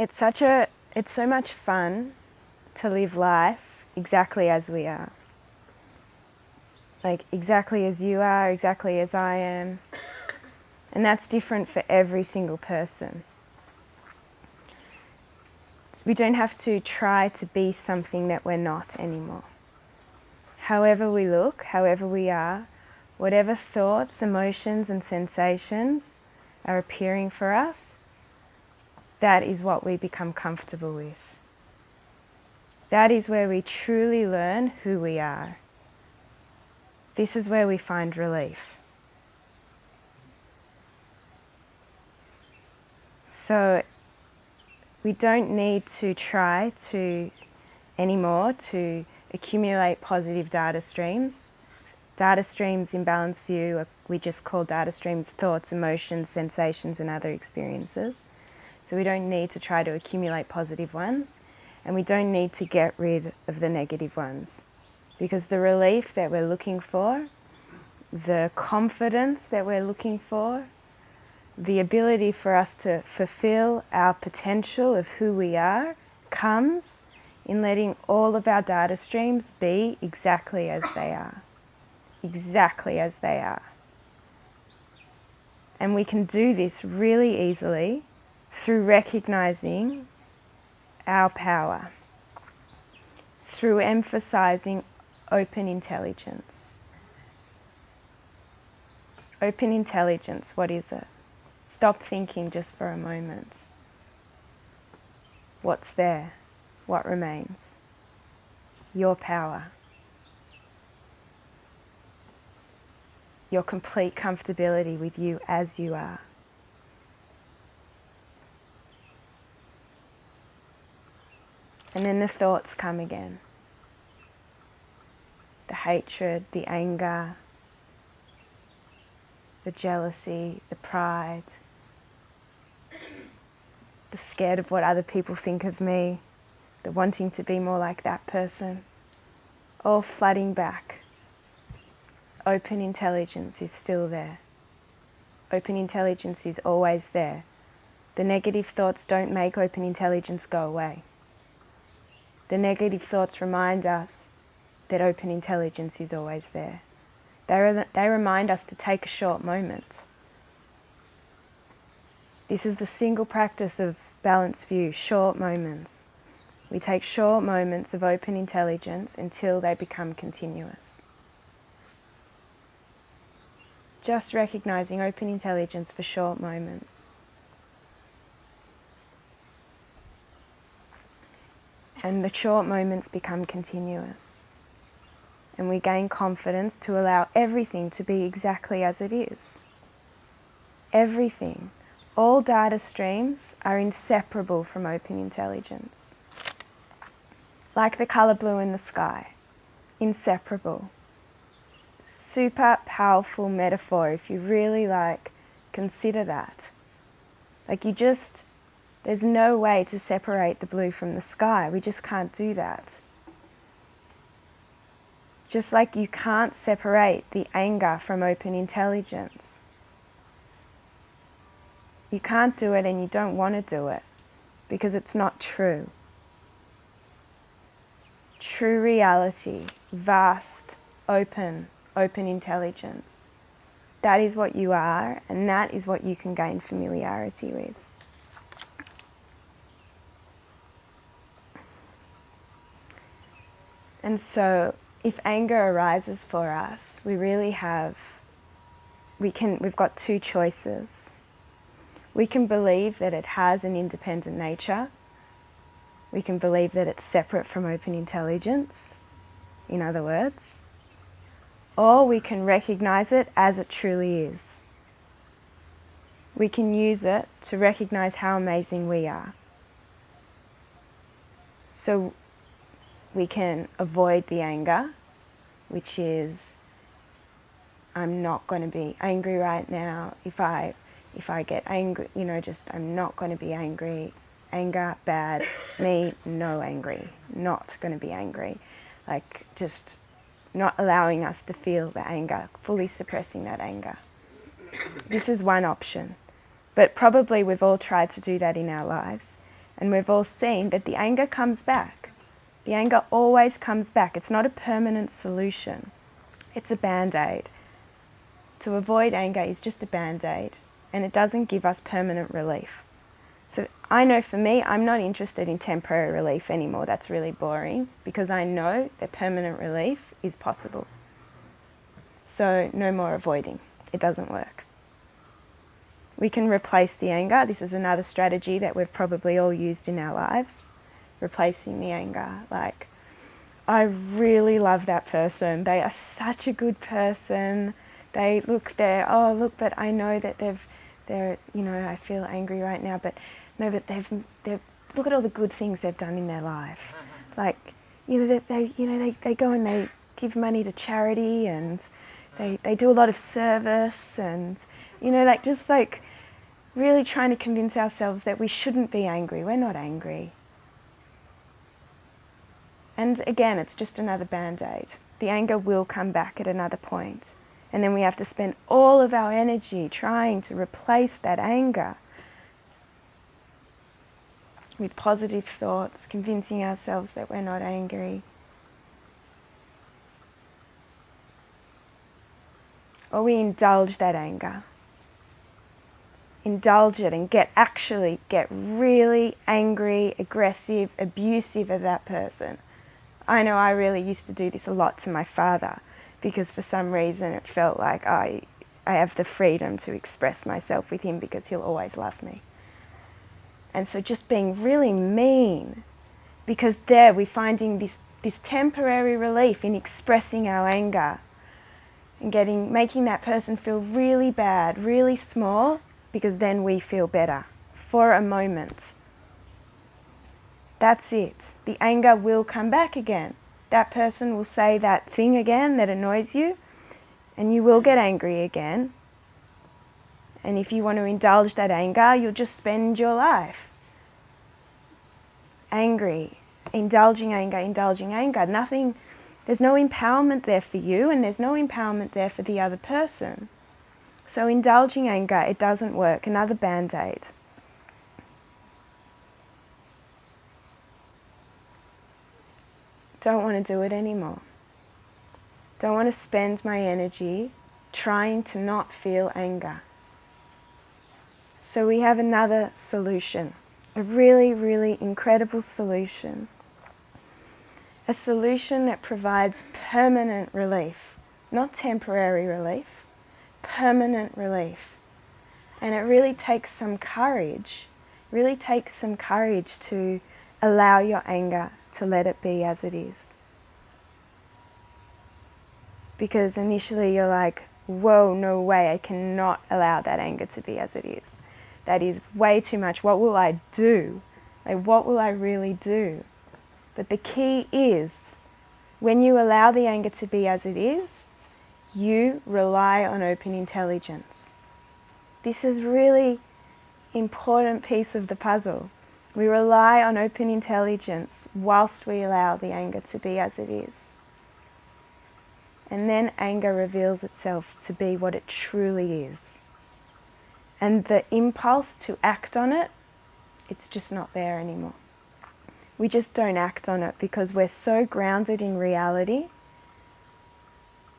it's so much fun to live life exactly as we are. Like exactly as you are, exactly as I am. And that's different for every single person. We don't have to try to be something that we're not anymore. However we look, however we are, whatever thoughts, emotions and sensations are appearing for us, that is what we become comfortable with. That is where we truly learn who we are. This is where we find relief. So we don't need to try to anymore to accumulate positive data streams. Data streams in Balanced View, we just call data streams thoughts, emotions, sensations and other experiences. So we don't need to try to accumulate positive ones, and we don't need to get rid of the negative ones, because the relief that we're looking for, the confidence that we're looking for, the ability for us to fulfill our potential of who we are comes in letting all of our data streams be exactly as they are. Exactly as they are. And we can do this really easily through recognizing our power, through emphasizing open intelligence. Open intelligence, what is it? Stop thinking just for a moment. What's there? What remains? Your power. Your complete comfortability with you as you are. And then the thoughts come again. The hatred, the anger, the jealousy, the pride, the scared of what other people think of me, the wanting to be more like that person, all flooding back. Open intelligence is still there. Open intelligence is always there. The negative thoughts don't make open intelligence go away. The negative thoughts remind us that open intelligence is always there. They remind us to take a short moment. This is the single practice of Balanced View, short moments. We take short moments of open intelligence until they become continuous. Just recognizing open intelligence for short moments. And the short moments become continuous. And we gain confidence to allow everything to be exactly as it is. Everything. All data streams are inseparable from open intelligence. Like the colour blue in the sky. Inseparable. Super powerful metaphor if you really consider that. There's no way to separate the blue from the sky. We just can't do that. Just like you can't separate the anger from open intelligence. You can't do it and you don't want to do it because it's not true. True reality, vast, open intelligence. That is what you are, and that is what you can gain familiarity with. And so, if anger arises for us, we've got two choices. We can believe that it has an independent nature. We can believe that it's separate from open intelligence, in other words. Or we can recognize it as it truly is. We can use it to recognize how amazing we are. So we can avoid the anger, which is, I'm not going to be angry right now. If I get angry, I'm not going to be angry. Anger, bad. Me, no angry. Not going to be angry. Just not allowing us to feel the anger, fully suppressing that anger. This is one option. But probably we've all tried to do that in our lives. And we've all seen that the anger comes back. The anger always comes back. It's not a permanent solution. It's a band-aid. To avoid anger is just a band-aid, and it doesn't give us permanent relief. So I know for me, I'm not interested in temporary relief anymore. That's really boring, because I know that permanent relief is possible. So no more avoiding. It doesn't work. We can replace the anger. This is another strategy that we've probably all used in our lives. Replacing the anger. Like, I really love that person. They are such a good person. But I know that they're, I feel angry right now, but no, but they've, look at all the good things they've done in their life. Like, they go and they give money to charity, and they do a lot of service, and, really trying to convince ourselves that we shouldn't be angry. We're not angry. And again, it's just another band-aid. The anger will come back at another point. And then we have to spend all of our energy trying to replace that anger with positive thoughts, convincing ourselves that we're not angry. Or we indulge that anger. Indulge it and get really angry, aggressive, abusive of that person. I know I really used to do this a lot to my father, because for some reason it felt like I have the freedom to express myself with him because he'll always love me. And so just being really mean, because there we're finding this temporary relief in expressing our anger and making that person feel really bad, really small, because then we feel better for a moment. That's it. The anger will come back again. That person will say that thing again that annoys you, and you will get angry again. And if you want to indulge that anger, you'll just spend your life angry, indulging anger. There's no empowerment there for you, and there's no empowerment there for the other person. So indulging anger, it doesn't work. Another band-aid. Don't want to do it anymore. Don't want to spend my energy trying to not feel anger. So we have another solution, a really, really incredible solution. A solution that provides permanent relief, not temporary relief, permanent relief. And it really takes some courage, to allow your anger to let it be as it is. Because initially you're like, whoa, no way, I cannot allow that anger to be as it is. That is way too much. What will I do? What will I really do? But the key is, when you allow the anger to be as it is, you rely on open intelligence. This is really important piece of the puzzle. We rely on open intelligence whilst we allow the anger to be as it is. And then anger reveals itself to be what it truly is. And the impulse to act on it, it's just not there anymore. We just don't act on it because we're so grounded in reality.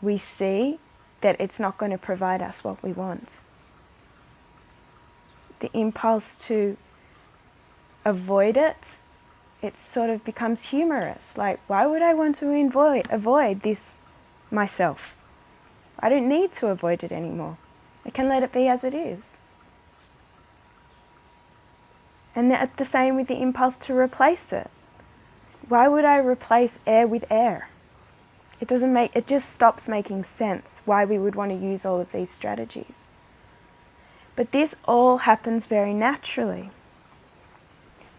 We see that it's not going to provide us what we want. The impulse to avoid it, it sort of becomes humorous. Like, why would I want to avoid this myself? I don't need to avoid it anymore. I can let it be as it is. And the same with the impulse to replace it. Why would I replace air with air? It just stops making sense why we would want to use all of these strategies. But this all happens very naturally.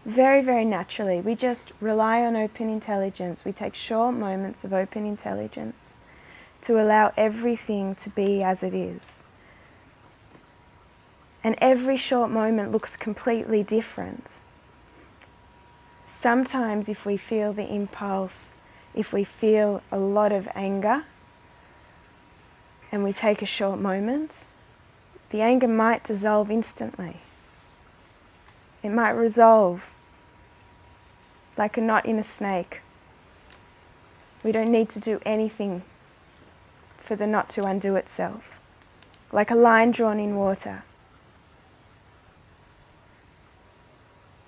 Very, very naturally. We just rely on open intelligence. We take short moments of open intelligence to allow everything to be as it is. And every short moment looks completely different. Sometimes if we feel the impulse, if we feel a lot of anger, and we take a short moment, the anger might dissolve instantly. It might resolve like a knot in a snake. We don't need to do anything for the knot to undo itself, like a line drawn in water.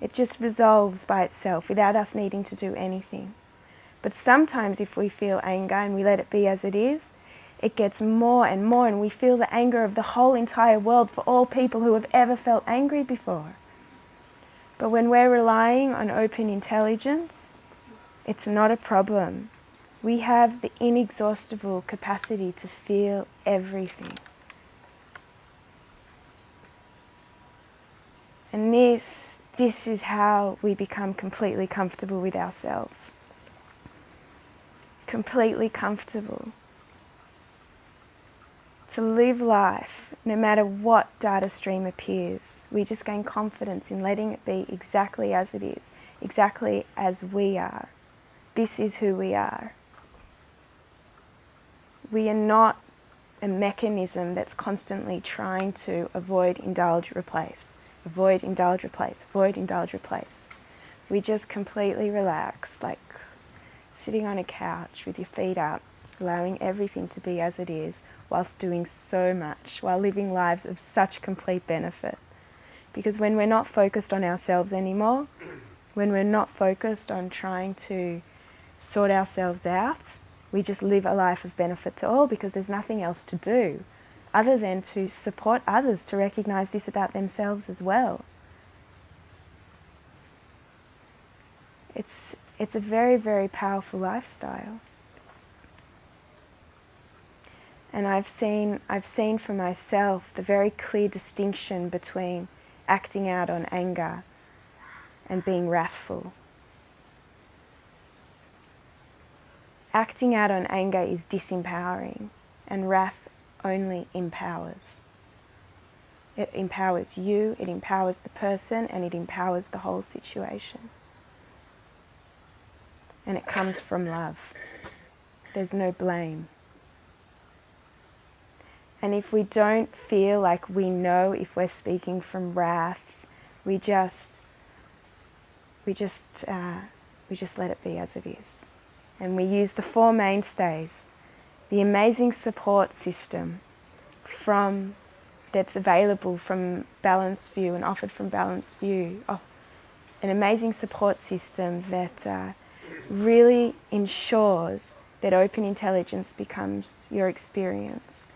It just resolves by itself without us needing to do anything. But sometimes if we feel anger and we let it be as it is, it gets more and more, and we feel the anger of the whole entire world for all people who have ever felt angry before. But when we're relying on open intelligence, it's not a problem. We have the inexhaustible capacity to feel everything. And this is how we become completely comfortable with ourselves. Completely comfortable. To live life, no matter what data stream appears, we just gain confidence in letting it be exactly as it is, exactly as we are. This is who we are. We are not a mechanism that's constantly trying to avoid, indulge, replace. Avoid, indulge, replace. Avoid, indulge, replace. We just completely relax, like sitting on a couch with your feet up, allowing everything to be as it is, whilst doing so much, while living lives of such complete benefit. Because when we're not focused on ourselves anymore, when we're not focused on trying to sort ourselves out, we just live a life of benefit to all, because there's nothing else to do other than to support others to recognize this about themselves as well. It's a very, very powerful lifestyle. And I've seen for myself the very clear distinction between acting out on anger and being wrathful. Acting out on anger is disempowering, and wrath only empowers. It empowers you, it empowers the person, and it empowers the whole situation. And it comes from love. There's no blame. And if we don't feel like we know if we're speaking from wrath, we just let it be as it is. And we use the four mainstays, the amazing support system that's available from Balanced View and offered from Balanced View. An amazing support system that really ensures that open intelligence becomes your experience.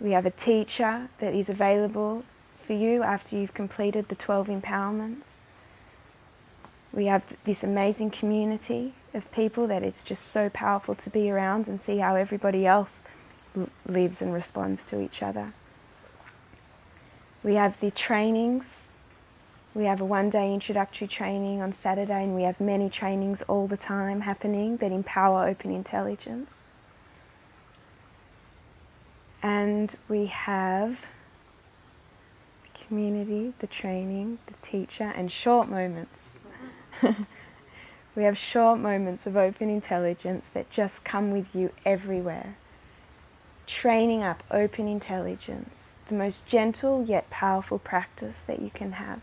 We have a teacher that is available for you after you've completed the 12 empowerments. We have this amazing community of people that it's just so powerful to be around and see how everybody else lives and responds to each other. We have the trainings. We have a one-day introductory training on Saturday, and we have many trainings all the time happening that empower open intelligence. And we have the community, the training, the teacher, and short moments. We have short moments of open intelligence that just come with you everywhere. Training up open intelligence, the most gentle yet powerful practice that you can have.